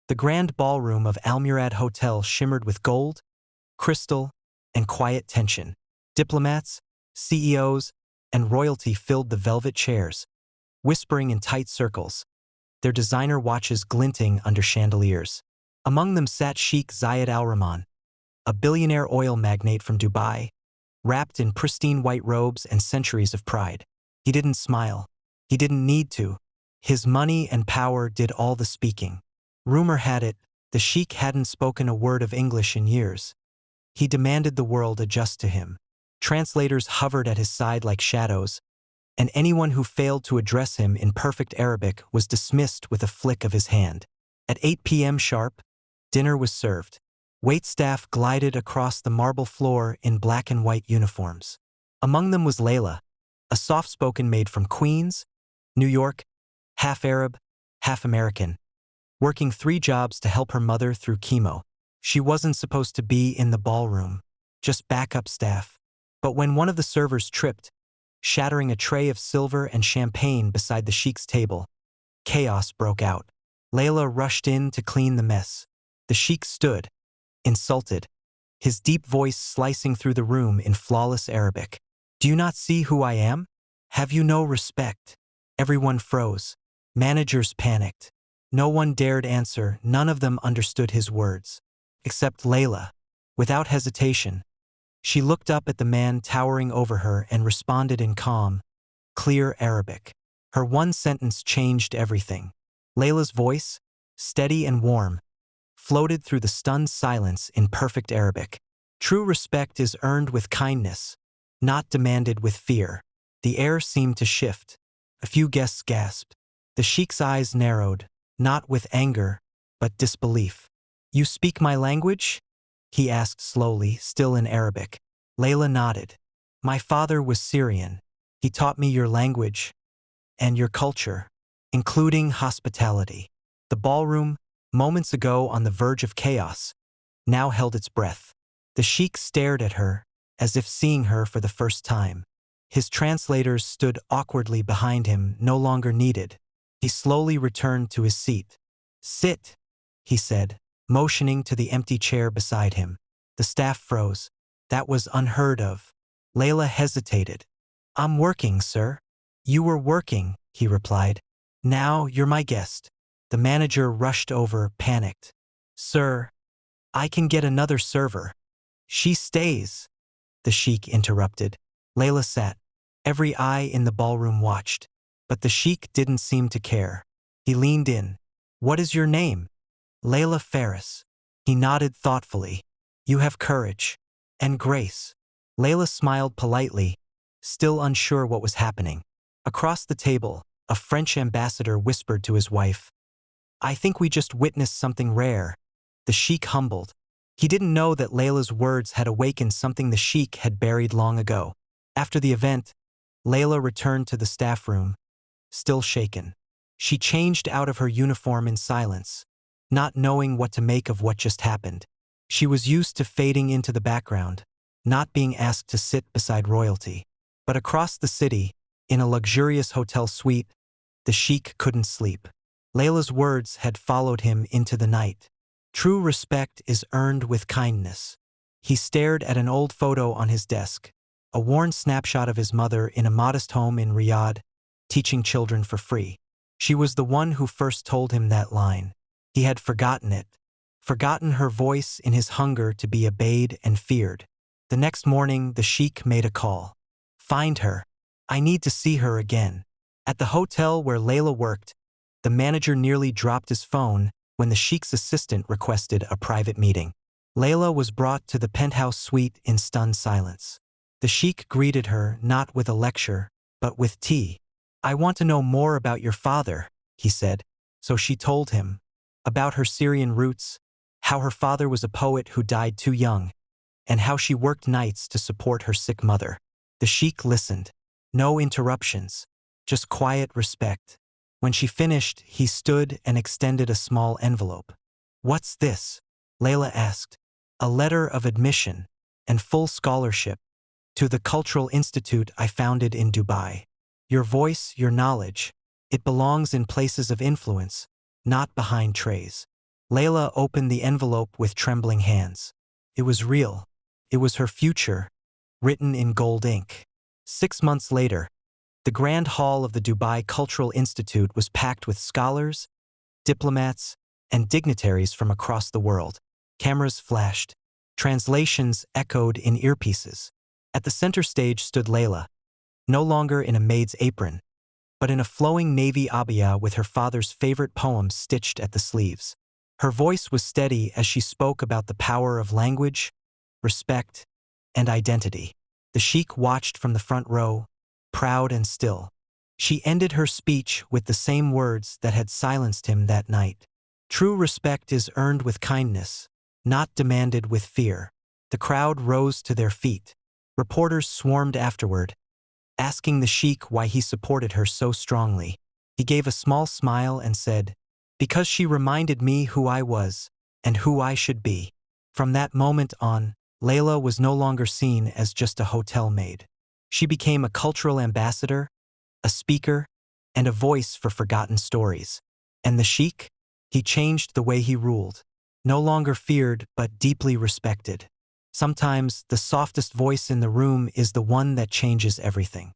The grand ballroom of Al Murad Hotel shimmered with gold, crystal, and quiet tension. Diplomats, CEOs, and royalty filled the velvet chairs, whispering in tight circles, their designer watches glinting under chandeliers. Among them sat Sheikh Zayed Al-Rahman, a billionaire oil magnate from Dubai, wrapped in pristine white robes and centuries of pride. He didn't smile. He didn't need to. His money and power did all the speaking. Rumor had it, the sheikh hadn't spoken a word of English in years. He demanded the world adjust to him. Translators hovered at his side like shadows, and anyone who failed to address him in perfect Arabic was dismissed with a flick of his hand. At 8 p.m. sharp, dinner was served. Waitstaff glided across the marble floor in black and white uniforms. Among them was Layla, a soft-spoken maid from Queens, New York, half Arab, half American, working 3 jobs to help her mother through chemo. She wasn't supposed to be in the ballroom, just backup staff. But when one of the servers tripped, shattering a tray of silver and champagne beside the sheikh's table, chaos broke out. Layla rushed in to clean the mess. The sheikh stood, insulted, his deep voice slicing through the room in flawless Arabic. "Do you not see who I am? Have you no respect?" Everyone froze. Managers panicked. No one dared answer. None of them understood his words. Except Layla. Without hesitation, she looked up at the man towering over her and responded in calm, clear Arabic. Her one sentence changed everything. Layla's voice, steady and warm, floated through the stunned silence in perfect Arabic. "True respect is earned with kindness, not demanded with fear." The air seemed to shift. A few guests gasped. The sheikh's eyes narrowed, not with anger, but disbelief. "You speak my language?" he asked slowly, still in Arabic. Layla nodded. "My father was Syrian. He taught me your language and your culture, including hospitality." The ballroom, moments ago on the verge of chaos, now held its breath. The sheikh stared at her, as if seeing her for the first time. His translators stood awkwardly behind him, no longer needed. He slowly returned to his seat. "Sit," he said, motioning to the empty chair beside him. The staff froze. That was unheard of. Layla hesitated. "I'm working, sir." "You were working," he replied. "Now you're my guest." The manager rushed over, panicked. "Sir, I can get another server." "She stays," the sheikh interrupted. Layla sat. Every eye in the ballroom watched. But the sheikh didn't seem to care. He leaned in. "What is your name?" "Layla Ferris." He nodded thoughtfully. "You have courage. And grace." Layla smiled politely, still unsure what was happening. Across the table, a French ambassador whispered to his wife, "I think we just witnessed something rare." The sheikh humbled. He didn't know that Layla's words had awakened something the sheikh had buried long ago. After the event, Layla returned to the staff room, still shaken. She changed out of her uniform in silence, not knowing what to make of what just happened. She was used to fading into the background, not being asked to sit beside royalty. But across the city, in a luxurious hotel suite, the sheikh couldn't sleep. Layla's words had followed him into the night. True respect is earned with kindness. He stared at an old photo on his desk, a worn snapshot of his mother in a modest home in Riyadh, teaching children for free. She was the one who first told him that line. He had forgotten it, forgotten her voice in his hunger to be obeyed and feared. The next morning, the sheikh made a call. "Find her. I need to see her again." At the hotel where Layla worked, the manager nearly dropped his phone when the sheikh's assistant requested a private meeting. Layla was brought to the penthouse suite in stunned silence. The sheikh greeted her not with a lecture, but with tea. "I want to know more about your father," he said. So she told him about her Syrian roots, how her father was a poet who died too young, and how she worked nights to support her sick mother. The sheikh listened. No interruptions, just quiet respect. When she finished, he stood and extended a small envelope. "What's this?" Layla asked. "A letter of admission and full scholarship to the cultural institute I founded in Dubai. Your voice, your knowledge, it belongs in places of influence, not behind trays." Layla opened the envelope with trembling hands. It was real. It was her future, written in gold ink. 6 months later, the Grand Hall of the Dubai Cultural Institute was packed with scholars, diplomats, and dignitaries from across the world. Cameras flashed. Translations echoed in earpieces. At the center stage stood Layla, no longer in a maid's apron, but in a flowing navy abaya with her father's favorite poems stitched at the sleeves. Her voice was steady as she spoke about the power of language, respect, and identity. The sheikh watched from the front row, proud and still. She ended her speech with the same words that had silenced him that night. True respect is earned with kindness, not demanded with fear. The crowd rose to their feet. Reporters swarmed afterward, asking the sheikh why he supported her so strongly. He gave a small smile and said, "Because she reminded me who I was and who I should be." From that moment on, Layla was no longer seen as just a hotel maid. She became a cultural ambassador, a speaker, and a voice for forgotten stories. And the sheikh? He changed the way he ruled. No longer feared, but deeply respected. Sometimes the softest voice in the room is the one that changes everything.